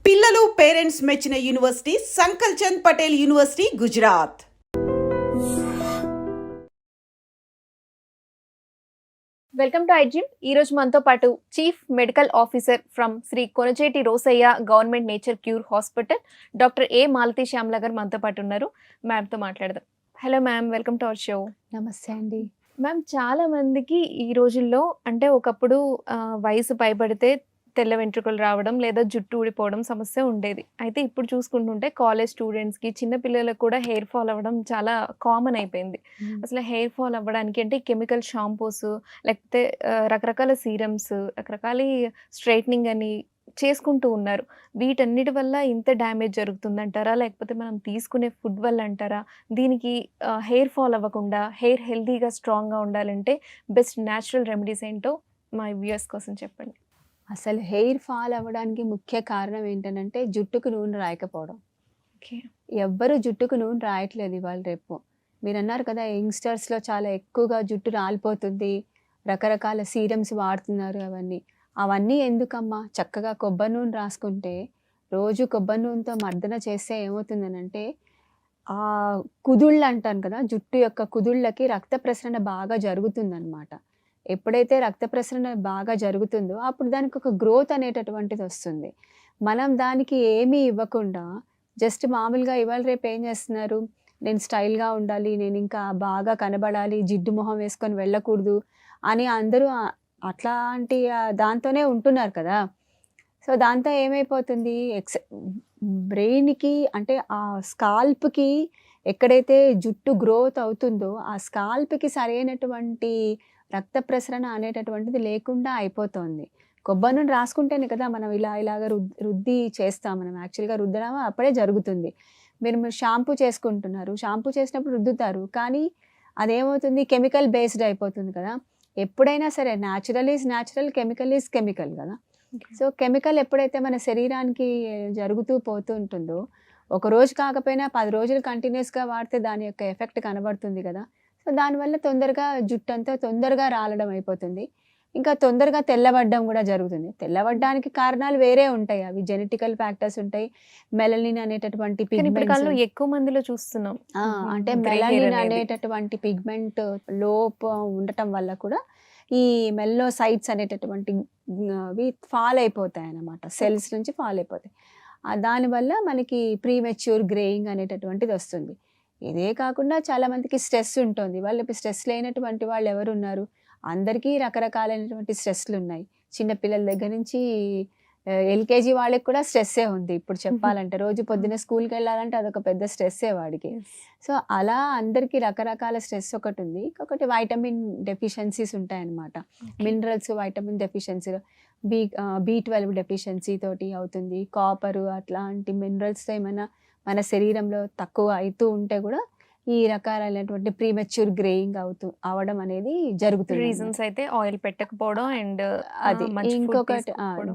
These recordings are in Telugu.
పిల్లలు పేరెంట్స్ మెచ్చిన university Sankal Chand Patel university Gujarat. Welcome to ఐజిమ్. ఈ రోజు మనతో పాటు chief medical officer from Shri Konacheti Rosaiah government nature cure hospital doctor A Malathi Shyamala గారు మనతో పాటు ఉన్నారు. మ్యామ్తో మాట్లాడదాం. Hello ma'am, welcome to our show. నమస్తే అండి. మ్యామ్, చాలా మందికి ఈ రోజుల్లో అంటే ఒకప్పుడు వయసు పైబడితే తెల్ల వెంట్రుకలు రావడం లేదా జుట్టు ఊడిపోవడం సమస్య ఉండేది. అయితే ఇప్పుడు చూసుకుంటుంటే కాలేజ్ స్టూడెంట్స్కి, చిన్న పిల్లలకు కూడా హెయిర్ ఫాల్ అవ్వడం చాలా కామన్ అయిపోయింది. అసలు హెయిర్ ఫాల్ అవ్వడానికి అంటే కెమికల్ షాంపూస్, లేకపోతే రకరకాల సీరమ్స్, రకరకాల స్ట్రైట్నింగ్ అని చేసుకుంటూ ఉన్నారు. వీటన్నిటి వల్ల ఇంత డ్యామేజ్ జరుగుతుందంటారా, లేకపోతే మనం తీసుకునే ఫుడ్ వల్ల అంటారా? దీనికి హెయిర్ ఫాల్ అవ్వకుండా హెయిర్ హెల్తీగా స్ట్రాంగ్గా ఉండాలంటే బెస్ట్ న్యాచురల్ రెమెడీస్ ఏంటో మా వ్యూయర్స్ కోసం చెప్పండి. అసలు హెయిర్ ఫాల్ అవ్వడానికి ముఖ్య కారణం ఏంటంటే జుట్టుకు నూనె రాయకపోవడం. ఓకే. ఎవ్వరు జుట్టుకు నూనె రాయట్లేదు ఇవాళ రేపు. మీరు అన్నారు కదా, యంగ్స్టర్స్లో చాలా ఎక్కువగా జుట్టు రాలిపోతుంది, రకరకాల సీరమ్స్ వాడుతున్నారు. అవన్నీ ఎందుకమ్మా? చక్కగా కొబ్బరి నూనె రాసుకుంటే, రోజు కొబ్బరి నూనెతో మర్దన చేస్తే ఏమవుతుందనంటే, ఆ కుదుళ్ళు అంటాను కదా, జుట్టు యొక్క కుదుళ్ళకి రక్త ప్రసరణ బాగా జరుగుతుందన్నమాట. ఎప్పుడైతే రక్త ప్రసరణ బాగా జరుగుతుందో అప్పుడు దానికి ఒక గ్రోత్ అనేటటువంటిది వస్తుంది. మనం దానికి ఏమీ ఇవ్వకుండా జస్ట్ మామూలుగా ఇవాళ రేపు ఏం చేస్తున్నారు, నేను స్టైల్గా ఉండాలి, నేను ఇంకా బాగా కనబడాలి, జిడ్డు మొహం వేసుకొని వెళ్ళకూడదు అని అందరూ అట్లాంటి దాంతోనే ఉంటున్నారు కదా. సో దాంతో ఏమైపోతుంది, బ్రెయిన్కి అంటే ఆ స్కాల్ప్కి ఎక్కడైతే జుట్టు గ్రోత్ అవుతుందో ఆ స్కాల్ప్కి సరైనటువంటి రక్త ప్రసరణ అనేటటువంటిది లేకుండా అయిపోతుంది. కొబ్బరి నూనె రాసుకుంటేనే కదా మనం ఇలాగ రుద్ది చేస్తాం. మనం యాక్చువల్గా రుద్దడం అప్పుడే జరుగుతుంది. మీరు షాంపూ చేసుకుంటున్నారు, షాంపూ చేసినప్పుడు రుద్దుతారు, కానీ అదేమవుతుంది, కెమికల్ బేస్డ్ అయిపోతుంది కదా. ఎప్పుడైనా సరే natural is natural, chemical is chemical కదా. సో కెమికల్ ఎప్పుడైతే మన శరీరానికి జరుగుతూ పోతూ ఉంటుందో, ఒక రోజు కాకపోయినా 10 రోజులు కంటిన్యూస్గా వాడితే దాని యొక్క ఎఫెక్ట్ కనబడుతుంది కదా. సో దానివల్ల తొందరగా జుట్టు అంతా తొందరగా రాలడం అయిపోతుంది, ఇంకా తొందరగా తెల్లబడ్డం కూడా జరుగుతుంది. తెల్లబడ్డానికి కారణాలు వేరే ఉంటాయి, అవి జెనెటికల్ ఫ్యాక్టర్స్ ఉంటాయి. మెలనిన్ అనేటటువంటి పిగ్మెంట్స్ ఎక్కువ మందిలో చూస్తున్నాం. అంటే మెలనిన్ అనేటటువంటి పిగ్మెంట్ లోపం ఉండటం వల్ల కూడా ఈ మెల్లోసైట్స్ అనేటటువంటి అవి ఫాల్ అయిపోతాయి అన్నమాట, సెల్స్ నుంచి ఫాల్ అయిపోతాయి. దానివల్ల మనకి ప్రీమెచ్యూర్ గ్రేయింగ్ అనేటటువంటిది వస్తుంది. ఇదే కాకుండా చాలామందికి స్ట్రెస్ ఉంటుంది. వాళ్ళకి స్ట్రెస్ లేనటువంటి వాళ్ళు ఎవరు ఉన్నారు? అందరికీ రకరకాలైనటువంటి స్ట్రెస్లు ఉన్నాయి. చిన్నపిల్లల దగ్గర నుంచి ఎల్కేజీ వాళ్ళకి కూడా స్ట్రెస్సే ఉంది ఇప్పుడు చెప్పాలంటే. రోజు పొద్దున్న స్కూల్కి వెళ్ళాలంటే అదొక పెద్ద స్ట్రెస్సే వాడికి. సో అలా అందరికీ రకరకాల స్ట్రెస్ ఒకటి ఉంది. ఇంకొకటి వైటమిన్ డెఫిషియన్సీస్ ఉంటాయన్నమాట. Minerals, vitamin deficiency, B12 deficiency తోటి అవుతుంది. కాపరు అట్లాంటి మినరల్స్తో ఏమైనా మన శరీరంలో తక్కువ అవుతూ ఉంటే కూడా ఈ రకాలైనటువంటి ప్రీమెచ్యూర్ గ్రేయింగ్ అవడం అనేది జరుగుతుంది. రీజన్స్ అయితే ఆయిల్ పెట్టకపోవడం అండ్ అది. ఇంకొకటి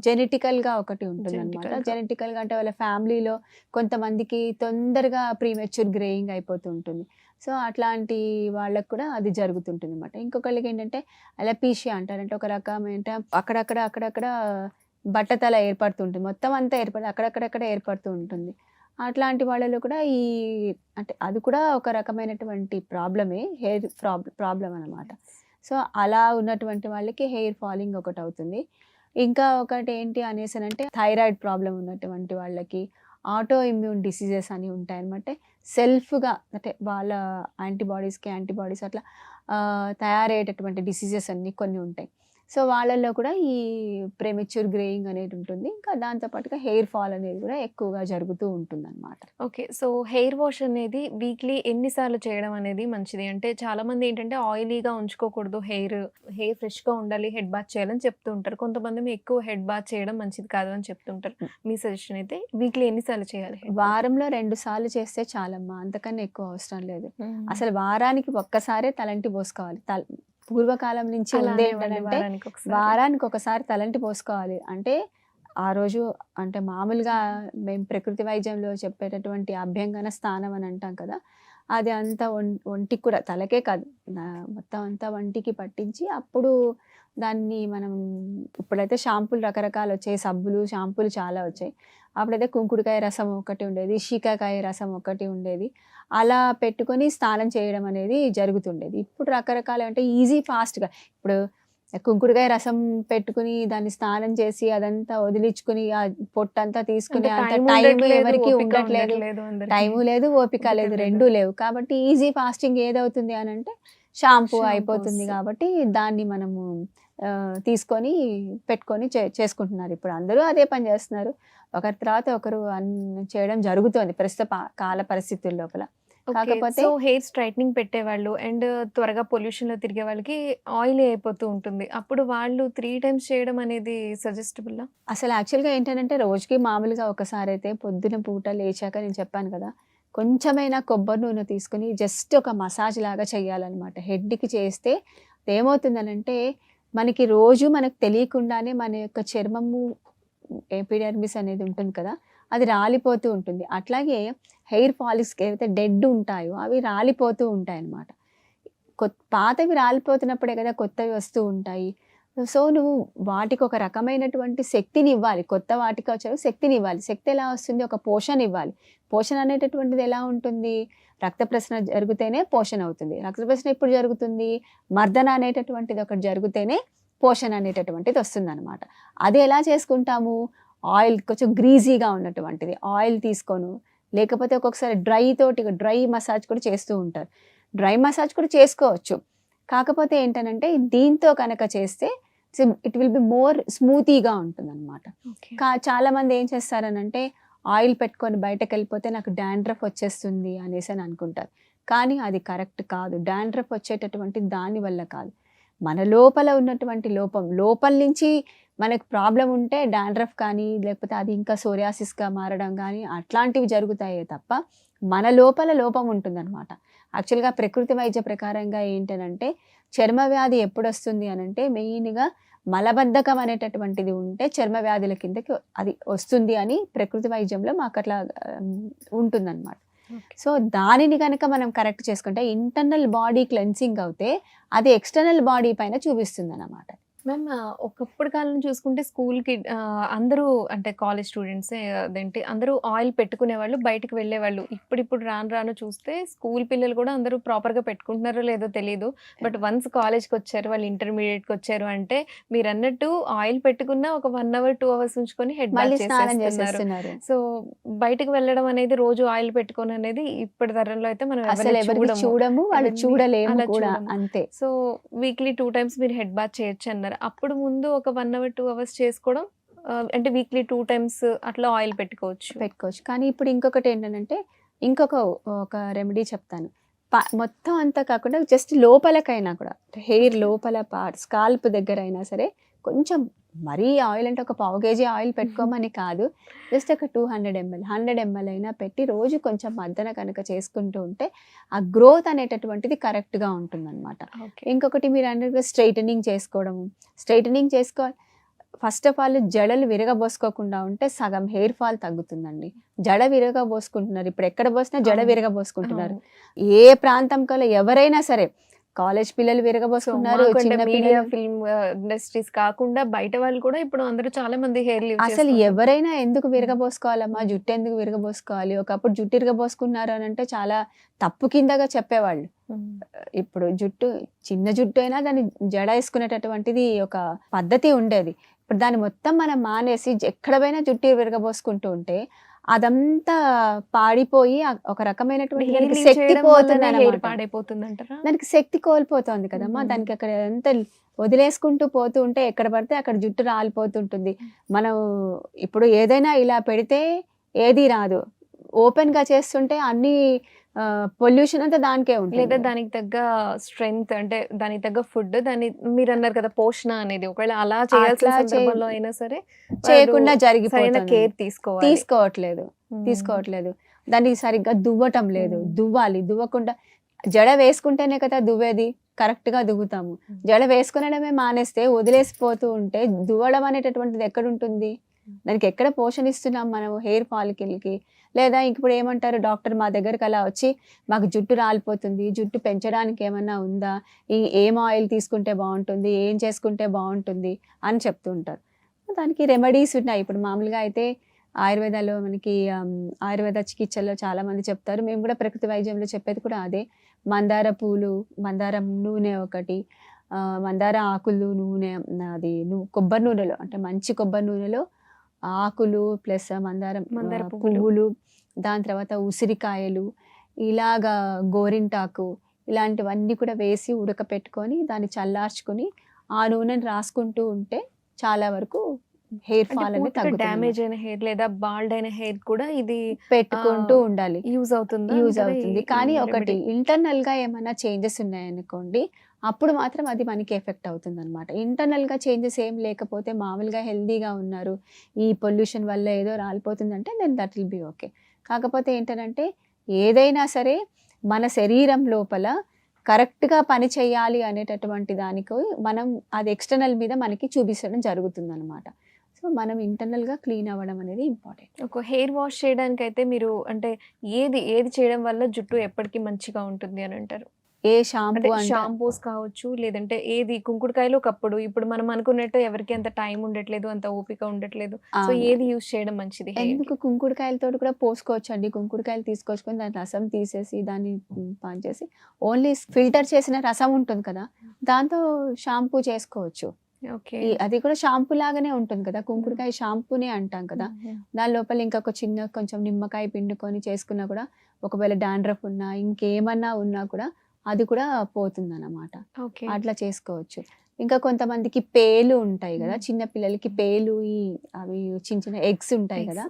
జెనెటికల్గా ఒకటి ఉంటుంది అనమాట. జెనెటికల్గా అంటే వాళ్ళ ఫ్యామిలీలో కొంతమందికి తొందరగా ప్రీమెచ్యూర్ గ్రేయింగ్ అయిపోతూ ఉంటుంది. సో అట్లాంటి వాళ్ళకు కూడా అది జరుగుతుంటుంది అనమాట. ఇంకొకళ్ళకి ఏంటంటే అలపీషియా అంటారంటే ఒక రకమైన అక్కడక్కడ బట్టతల ఏర్పడుతుంటుంది, మొత్తం అంతా అక్కడక్కడ ఏర్పడుతూ ఉంటుంది. అట్లాంటి వాళ్ళలో కూడా అంటే అది కూడా ఒక రకమైనటువంటి ప్రాబ్లమే, హెయిర్ ప్రాబ్లం అన్నమాట. సో అలా ఉన్నటువంటి వాళ్ళకి హెయిర్ ఫాలింగ్ ఒకటి అవుతుంది. ఇంకా ఒకటి ఏంటి అనేసనంటే థైరాయిడ్ ప్రాబ్లం ఉన్నటువంటి వాళ్ళకి ఆటో ఇమ్యూన్ డిసీజెస్ అని ఉంటాయన్నమాట. సెల్ఫ్గా అంటే వాళ్ళ యాంటీబాడీస్ అట్లా తయారయ్యేటటువంటి డిసీజెస్ అన్నీ కొన్ని ఉంటాయి. సో వాళ్ళల్లో కూడా ఈ ప్రెమెచ్యూర్ గ్రేయింగ్ అనేది ఉంటుంది. ఇంకా దాంతోపాటుగా హెయిర్ ఫాల్ అనేది కూడా ఎక్కువగా జరుగుతూ ఉంటుందన్నమాట. ఓకే. సో హెయిర్ వాష్ అనేది వీక్లీ ఎన్నిసార్లు చేయడం అనేది మంచిది? అంటే చాలామంది ఏంటంటే ఆయిలీగా ఉంచుకోకూడదు, హెయిర్ ఫ్రెష్గా ఉండాలి, హెడ్ బాత్ చేయాలని చెప్తూ ఉంటారు. కొంతమంది ఎక్కువ హెడ్ బాత్ చేయడం మంచిది కాదు అని చెప్తుంటారు. మీ సజెషన్ అయితే వీక్లీ ఎన్నిసార్లు చేయాలి? వారంలో 2 సార్లు చేస్తే చాలమ్మా, అంతకన్నా ఎక్కువ అవసరం లేదు. అసలు వారానికి ఒక్కసారే తలంటి పోసుకోవాలి. పూర్వకాలం నుంచి ఉంది ఏంటంటే వారానికి ఒకసారి తలంటి పోసుకోవాలి. అంటే ఆ రోజు అంటే మామూలుగా మేము ప్రకృతి వైద్యంలో చెప్పేటటువంటి అభ్యంగన స్నానం అని అంటాం కదా, అది అంతా ఒంటికి కూడా, తలకే కాదు మొత్తం అంతా ఒంటికి పట్టించి అప్పుడు దాన్ని మనం, ఇప్పుడైతే షాంపూలు రకరకాలు వచ్చాయి, సబ్బులు షాంపూలు చాలా వచ్చాయి. అప్పుడైతే కుంకుడుకాయ రసం ఒకటి ఉండేది, శీకాకాయ రసం ఒకటి ఉండేది. అలా పెట్టుకొని స్నానం చేయడం అనేది జరుగుతుండేది. ఇప్పుడు రకరకాల అంటే ఈజీ ఫాస్ట్‌గా ఇప్పుడు కుంకుడుకాయ రసం పెట్టుకుని దాన్ని స్నానం చేసి అదంతా వదిలించుకుని ఆ పొట్టంతా తీసుకునే అంత టైం ఎవరికీ ఉండట్లేదు. టైము లేదు, ఓపిక లేదు, రెండూ లేవు. కాబట్టి ఈజీ ఫాస్టింగ్ ఏదవుతుంది అనంటే షాంపూ అయిపోతుంది కాబట్టి దాన్ని మనము తీసుకొని పెట్టుకొని చేసుకుంటున్నారు. ఇప్పుడు అందరూ అదే పని చేస్తున్నారు. ఒకరి తర్వాత ఒకరు చేయడం జరుగుతోంది ప్రస్తుత కాల పరిస్థితుల లోపల. కాకపోతే సో హెయిర్ స్ట్రైట్నింగ్ పెట్టేవాళ్ళు అండ్ త్వరగా పొల్యూషన్‌లో తిరిగే వాళ్ళకి ఆయిలీ అయిపోతూ ఉంటుంది. అప్పుడు వాళ్ళు 3 టైమ్స్ చేయడం అనేది సజెస్టబుల్లా? అసలు యాక్చువల్‌గా ఏంటనంటే రోజుకి మామూలుగా ఒకసారైతే పొద్దున పూట లేచాక నేను చెప్పాను కదా! కొంచెమైనా కొబ్బరి నూనె తీసుకొని జస్ట్ ఒక మసాజ్ లాగా చేయాలనమాట. హెడ్‌కి చేస్తే ఏమవుతుందనంటే మనకి రోజు మనకు తెలియకుండానే మన యొక్క చర్మము ఎపిడెర్మిస్ అనేది ఉంటుంది కదా! అది రాలిపోతూ ఉంటుంది. అట్లాగే హెయిర్ ఫాలిక్స్‌కి ఏవైతే డెడ్ ఉంటాయో అవి రాలిపోతూ ఉంటాయన్నమాట. పాతవి రాలిపోతున్నప్పుడే కదా కొత్తవి వస్తూ ఉంటాయి. సో, నువ్వు వాటికి ఒక రకమైనటువంటి శక్తిని ఇవ్వాలి. కొత్త వాటికి వచ్చేవి శక్తిని ఇవ్వాలి. శక్తి ఎలా వస్తుంది? ఒక పోషణ ఇవ్వాలి. పోషణ అనేటటువంటిది ఎలా ఉంటుంది? రక్త ప్రసరణ జరిగితేనే పోషణ అవుతుంది. రక్త ప్రసరణ ఎప్పుడు జరుగుతుంది? మర్దన అనేటటువంటిది ఒకటి జరిగితేనే పోషణ అనేటటువంటిది వస్తుందన్నమాట. అది ఎలా చేసుకుంటాము? ఆయిల్ కొంచెం గ్రీజీగా ఉన్నటువంటిది ఆయిల్ తీసుకోను, లేకపోతే ఒక్కొక్కసారి డ్రై మసాజ్ కూడా చేస్తూ ఉంటారు. డ్రై మసాజ్ కూడా చేసుకోవచ్చు. కాకపోతే ఏంటనంటే దీంతో కనుక చేస్తే ఇట్ విల్ బి మోర్ స్మూతీగా ఉంటుందన్నమాట. చాలామంది ఏం చేస్తారనంటే ఆయిల్ పెట్టుకొని బయటకెళ్ళిపోతే నాకు డాండ్రఫ్ వచ్చేస్తుంది అనేసి అని అనుకుంటారు. కానీ అది కరెక్ట్ కాదు. డాండ్రఫ్ వచ్చేటటువంటి దాని వల్ల కాదు. మన లోపల ఉన్నటువంటి లోపల నుంచి మనకు ప్రాబ్లం ఉంటే డాండ్రఫ్ కానీ లేకపోతే అది ఇంకా సోరియాసిస్‌గా మారడం కానీ అట్లాంటివి జరుగుతాయే తప్ప మన లోపల లోపం ఉంటుందన్నమాట. యాక్చువల్‌గా ప్రకృతి వైద్య ప్రకారంగా ఏంటనంటే చర్మ వ్యాధి ఎప్పుడొస్తుంది అనంటే మెయిన్‌గా మలబద్ధకం అనేటటువంటిది ఉంటే చర్మ వ్యాధుల కిందకి అది వస్తుంది అని ప్రకృతి వైద్యంలో మాకు అట్లా ఉంటుందన్నమాట. సో, దానిని గనక మనం కరెక్ట్ చేసుకుంటే ఇంటర్నల్ బాడీ క్లెన్సింగ్ అవుతే అది ఎక్స్‌టర్నల్ బాడీ పైన చూపిస్తుందన్నమాట. మ్యామ్ ఒకప్పుడు కాలం చూసుకుంటే స్కూల్‌కి అందరూ అంటే కాలేజ్ స్టూడెంట్సే అదేంటి అందరూ ఆయిల్ పెట్టుకునేవాళ్ళు, బయటికి వెళ్ళేవాళ్ళు. ఇప్పుడు రాను చూస్తే స్కూల్ పిల్లలు కూడా అందరూ ప్రాపర్‌గా పెట్టుకుంటున్నారో లేదో తెలీదు. బట్ వన్స్ కాలేజ్‌కొచ్చారు, వాళ్ళు ఇంటర్మీడియేట్‌కొచ్చారు అంటే మీరన్నట్టు ఆయిల్ పెట్టుకున్న ఒక 1 అవర్, 2 అవర్స్ ఉంచుకొని హెడ్ మళ్ళీ బాత్ స్నానం చేసేస్తున్నారు. చేసేస్తున్నారు. సో, బయటికి వెళ్ళడం అనేది రోజు ఆయిల్ పెట్టుకొని అనేది ఇప్పటి తరంలో అయితే మనం అసలు ఎవరిని చూడము, వాళ్ళు చూడలేము అలా కూడా చూడము. అంతే. సో, వీక్లీ 2 టైమ్స్ మీరు హెడ్ బాత్ చేయొచ్చు అన్నారు. అప్పుడు ముందు ఒక 1 అవర్, 2 అవర్స్ చేసుకోవడం అంటే వీక్లీ 2 టైమ్స్ అట్లా ఆయిల్ పెట్టుకోవచ్చు. కానీ ఇప్పుడు ఇంకొకటి ఏంటనంటే ఒక రెమెడీ చెప్తాను. మొత్తం అంతా కాకుండా జస్ట్ లోపలకైనా కూడా హెయిర్ లోపల స్కాల్ప్ దగ్గర అయినా సరే కొంచెం మరీ ఆయిల్ అంటే ఒక పావు కేజీ ఆయిల్ పెట్టుకోమని కాదు. జస్ట్ ఒక 200 ml 100 ml అయినా పెట్టి రోజు కొంచెం మర్దన కనుక చేసుకుంటూ ఉంటే ఆ గ్రోత్ అనేటటువంటిది కరెక్ట్‌గా ఉంటుందన్నమాట. ఇంకొకటి మీరు అన్నట్టుగా స్ట్రెయిటనింగ్ చేసుకోవాలి. ఫస్ట్ ఆఫ్ ఆల్ జడలు విరగబోసుకోకుండా ఉంటే సగం హెయిర్ ఫాల్ తగ్గుతుందండి. జడ విరగబోసుకుంటున్నారు. ఇప్పుడు ఎక్కడ పోసినా జడ విరగబోసుకుంటున్నారు. ఏ ప్రాంతం కల్లా ఎవరైనా సరే కాలేజ్ పిల్లలు విరగబోసుకున్నారు, చిన్న మీడియా పిల్లలు ఫిల్మ్ ఇండస్ట్రీస్ కాకుండా బయట వాళ్ళు కూడా ఇప్పుడు అందరూ చాలా మంది హెయిర్ లీవ్ అసలు ఎవరైనా ఎందుకు విరగబోసుకోవాలమ్మా? జుట్టు ఎందుకు విరగబోసుకోవాలి? ఒకప్పుడు జుట్టు విరగబోసుకున్నారు అని అంటే చాలా తప్పు కిందగా చెప్పేవాళ్ళు. ఇప్పుడు చిన్న జుట్టు అయినా దాన్ని జడ వేసుకునేటటువంటిది ఒక పద్ధతి ఉండేది. ఇప్పుడు దాన్ని మొత్తం మనం మానేసి ఎక్కడ పోయినా జుట్టు విరగబోసుకుంటూ ఉంటే అదంతా పాడిపోయి ఒక రకమైనటువంటి దానికి శక్తి పాడైపోతుందంటారా? దానికి శక్తి కోల్పోతుంది కదమ్మా. దానికి అక్కడ ఎంత వదిలేసుకుంటూ పోతూ ఉంటే ఎక్కడ పడితే అక్కడ జుట్టు రాలిపోతుంటుంది. మనం ఇప్పుడు ఏదైనా ఇలా పెడితే ఏది రాదు. ఓపెన్‌గా చేస్తుంటే అన్ని పొల్యూషన్ అంతా దానికే ఉంటుంది. లేదా దానికి తగ్గ స్ట్రెంగ్త్ అంటే దానికి తగ్గ ఫుడ్ మీరు అన్నారు కదా పోషణ అనేది ఒకవేళ అలా చేయాల్సిన సందర్భంలో అయినా సరే చేయకుండా సరైన జరిగిపోతుంది. కేర్ తీసుకోవట్లేదు. దాన్ని సరిగ్గా దువ్వటం లేదు. దువ్వకుండా జడ వేసుకుంటేనే కదా దువ్వేది. కరెక్ట్‌గా దువ్వుతాము. జడ వేసుకునడమే మానేస్తే వదిలేసిపోతూ ఉంటే దువ్వడం అనేటటువంటిది ఎక్కడుంటుంది? దానికి ఎక్కడ పోషణ ఇస్తున్నాం మనం హెయిర్ ఫాలికల్‌కి? లేదా ఇప్పుడు ఏమంటారు డాక్టర్ మా దగ్గరికి అలా వచ్చి మాకు జుట్టు రాలిపోతుంది, జుట్టు పెంచడానికి ఏమన్నా ఉందా? ఏం ఆయిల్ తీసుకుంటే బాగుంటుంది, ఏం చేసుకుంటే బాగుంటుంది అని చెప్తూ ఉంటారు. దానికి రెమెడీస్ ఉన్నాయి. ఇప్పుడు మామూలుగా అయితే ఆయుర్వేదాలో మనకి ఆయుర్వేద చికిత్సలో చాలా మంది చెప్తారు. మేము కూడా ప్రకృతి వైద్యంలో చెప్పేది కూడా అదే. మందార పూలు, మందారం నూనె ఒకటి, మందార ఆకులు నూనె, అది కొబ్బరి నూనెలో అంటే మంచి కొబ్బరి నూనెలో ఆకులు ప్లస్ మందారం మందార పువ్వులు. పువ్వులు, దాని తర్వాత ఉసిరికాయలు, ఇలాగా గోరింటాకు, ఇలాంటివన్నీ కూడా వేసి ఉడకపెట్టుకొని దాన్ని చల్లార్చుకొని ఆ నూనెని రాసుకుంటూ ఉంటే చాలా వరకు హెయిర్ ఫాల్ అనేది తగ్గుతుంది. డ్యామేజ్ అయిన హెయిర్ లేదా బాల్డ్ అయిన హెయిర్ కూడా ఇది పెట్టుకుంటూ ఉండాలి. యూజ్ అవుతుందా? యూజ్ అంటారా అవుతుంది. ఈ కానీ ఒకటి రెమెడీ? ఇంటర్నల్ గా ఏమైనా చేంజెస్ ఉన్నాయనుకోండి, అప్పుడు మాత్రం అది మనకి ఎఫెక్ట్ అవుతుంది అనమాట. ఇంటర్నల్ గా చేంజెస్ ఏం లేకపోతే మామూలుగా హెల్దీగా ఉన్నారు, ఈ పొల్యూషన్ వల్ల ఏదో రాలిపోతుందంటే then that will be okay. కాకపోతే ఏంటంటే ఏదైనా సరే మన శరీరం లోపల కరెక్ట్గా పని చేయాలి అనేటటువంటి దానికి మనం అది ఎక్స్టర్నల్ మీద మనకి చూపించడం జరుగుతుంది అనమాట. సో మనం ఇంటర్నల్గా క్లీన్ అవ్వడం అనేది ఇంపార్టెంట్. ఒక హెయిర్ వాష్ చేయడానికి అయితే మీరు అంటే ఏది చేయడం వల్ల జుట్టు ఎప్పటికీ మంచిగా ఉంటుంది అని అంటారు? ఏ అంటే షాంపూ అంటే షాంపూస్ కావచ్చు, లేదంటే ఏది కుంకుడుకాయలు ఒకప్పుడు, ఇప్పుడు మనం అనుకున్నట్టు ఎవరికి అంత టైం ఉండట్లేదు, అంత ఓపిక ఉండట్లేదు. సో అవును. ఏది యూజ్ చేయడం మంచిది hair కి? ఎందుకు కుంకుడుకాయలతో కూడా పోసుకోవచ్చు అండి. కుంకుడుకాయలు తీసుకొచ్చుకొని దాని రసం తీసేసి దాన్ని పాన్ చేసి ఓన్లీ ఫిల్టర్ చేసిన రసం ఉంటుంది కదా, దాంతో షాంపూ చేసుకోవచ్చు. ఓకే. అది కూడా షాంపూ లాగానే ఉంటుంది కదా, కుంకుడుకాయ షాంపూనే అంటాం కదా. దాని లోపల ఇంకా ఒక చిన్న కొంచెం నిమ్మకాయ పిండుకొని చేసుకున్నా కూడా ఒకవేళ డాండ్రఫ్ ఉన్నా ఇంకేమన్నా ఉన్నా కూడా అది కూడా పోతుందన్నమాట. ఓకే. అట్లా చేసుకోవచ్చు. ఇంకా కొంతమందికి పేలు ఉంటాయి కదా, చిన్న పిల్లలకి పేలు, అవి చిన్న చిన్న ఎగ్స్ ఉంటాయి కదా,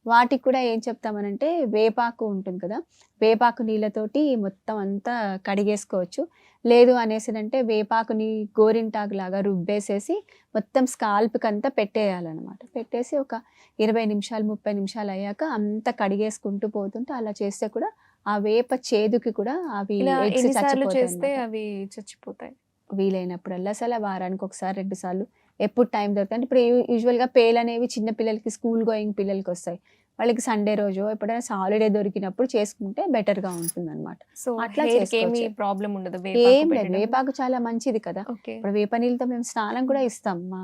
వాటికి కూడా ఏం చెప్తామనంటే వేపాకు ఉంటుంది కదా, వేపాకు నీళ్ళతోటి మొత్తం అంతా కడిగేసుకోవచ్చు. లేదు అనేసినంటే వేపాకుని గోరింటాకు లాగా రుబ్బేసేసి మొత్తం స్కాల్ప్కి అంతా పెట్టేయాలన్నమాట. పెట్టేసి ఒక 20 నిమిషాలు 30 నిమిషాలు అయ్యాక అంతా కడిగేసుకుంటూ పోతుంటే అలా చేస్తే కూడా ఆ వేప చేదుకి కూడా అవి ఇలా ఎగ్స్ ఎన్నిసార్లు చచ్చిపోతాయి చేస్తే అన్నమాట. అవి చచ్చిపోతాయి? వీలైనప్పుడల్లా అసలు వారానికి ఒకసారి 2 సార్లు ఎప్పుడు టైం దొరుకుతుంది అంటే ఇప్పుడు యూజువల్గా పేలు అనేవి చిన్న పిల్లలకి స్కూల్ గోయింగ్ పిల్లలకి వస్తాయి. వాళ్ళకి సండే రోజు ఎప్పుడైనా హాలిడే దొరికినప్పుడు చేసుకుంటే బెటర్గా ఉంటుంది అనమాట. సో అట్లా హెయిర్ కి ఏమి చేసుకోవచ్చు. ప్రాబ్లం ఉండదు ఏం వేపాకు లేదు, పెట్టడం? వేపాకు చాలా మంచిది కదా. ఓకే. ఇప్పుడు వేప నీళ్ళతో మేము స్నానం కూడా ఇస్తాం. మా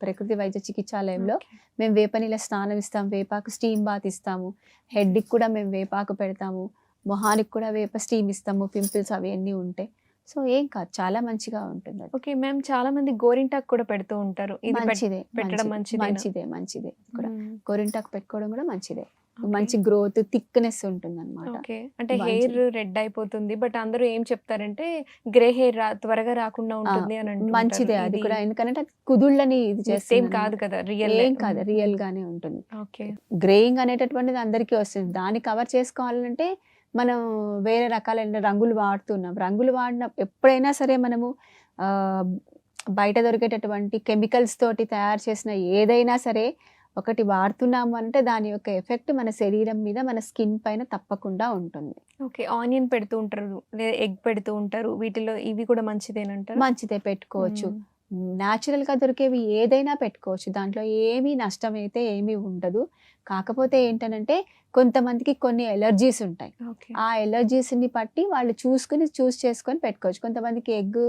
ప్రకృతి వైద్య చికిత్సాలయంలో ఓకే. మేము వేప నీళ్ళ స్నానం ఇస్తాం, వేపాకు స్టీమ్ బాత్ ఇస్తాము, హెడ్కి కూడా మేము వేపాకు పెడతాము, మొహానికి కూడా వేప స్టీమ్ ఇస్తాము, పింపుల్స్ అవి అన్నీ ఉంటాయి. సో ఏం కాదు, చాలా మంచిగా ఉంటుంది అది. ఓకే మ్యామ్, చాలా మంది గోరింటాకు కూడా పెడుతూ ఉంటారు. ఇది మంచిదే పెట్టడం మంచిదే మంచిదేనా? మంచిదే కూడా. మ్మ్. గోరింటాకు పెట్టుకోవడం కూడా మంచిదే. ఓకే. మంచి గ్రోత్ థిక్నెస్ ఉంటుంది అనమాట. ఓకే. అంటే మంచిది. హెయిర్ రెడ్ అయిపోతుంది, బట్ అందరూ ఏం చెప్తారంటే గ్రే హెయిర్ త్వరగా రాకుండా ఉంటుంది అని అంటుంటారు. మంచిదే అది ఇది కూడా, ఎందుకంటే అది కుదుళ్ళని ఇది సేమ్ చేస్తుంది కాదు అన్నమాట. కదా, రియల్ ఏం కాదు, రియల్ గానే ఉంటుంది. ఓకే. గ్రేయింగ్ అనేటటువంటిది అందరికీ వస్తుంది. దాన్ని కవర్ చేసుకోవాలంటే మనం వేరే రకాలైన రంగులు వాడుతున్నాం. రంగులు వాడిన ఎప్పుడైనా సరే మనము ఆ, బయట దొరికేటటువంటి కెమికల్స్ తోటి తయారు చేసిన ఏదైనా సరే ఒకటి వాడుతున్నాము అంటే దాని యొక్క ఎఫెక్ట్ మన శరీరం మీద, మన స్కిన్ పైన తప్పకుండా ఉంటుంది. ఓకే. ఆనియన్ పెడుతూ ఉంటారు, లేదా ఎగ్ పెడుతూ ఉంటారు, వీటిలో ఇవి కూడా మంచిదేనంటారు? మంచిదే, పెట్టుకోవచ్చు. న్యాచురల్గా దొరికేవి ఏదైనా పెట్టుకోవచ్చు, దాంట్లో ఏమీ నష్టం అయితే ఏమీ ఉండదు. కాకపోతే ఏంటనంటే కొంతమందికి కొన్ని ఎలర్జీస్ ఉంటాయి. ఓకే. ఆ ఎలర్జీస్ని బట్టి వాళ్ళు చూస్ చేసుకొని పెట్టుకోవచ్చు. కొంతమందికి ఎగ్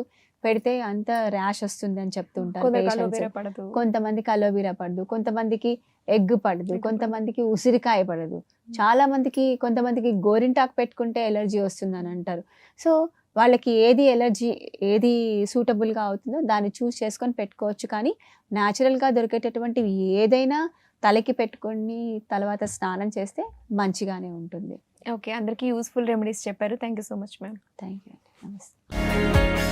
పెడితే అంత ర్యాష్ వస్తుంది అని చెప్తూ ఉంటారు కొందరికి పేషెంట్స్. అలోవెరా పడదు. కొంతమందికి అలోవెరా పడదు, కొంతమందికి ఎగ్ పడదు, ఎగ్ కొంతమందికి ఉసిరికాయ పడదు, చాలా మందికి కొంతమందికి గోరింటాకు పెట్టుకుంటే ఎలర్జీ వస్తుందని అంటారు. సో వాళ్ళకి ఏది ఎలర్జీ, ఏది సూటబుల్గా అవుతుందో దాన్ని చూస్ చేసుకొని పెట్టుకోవచ్చు. కానీ న్యాచురల్గా దొరికేటటువంటివి ఏదైనా తలకి పెట్టుకొని తర్వాత స్నానం చేస్తే మంచిగానే ఉంటుంది. ఓకే. అందరికీ యూస్ఫుల్ రెమెడీస్ చెప్పారు. Thank you so much ma'am. Thank you. నమస్తే.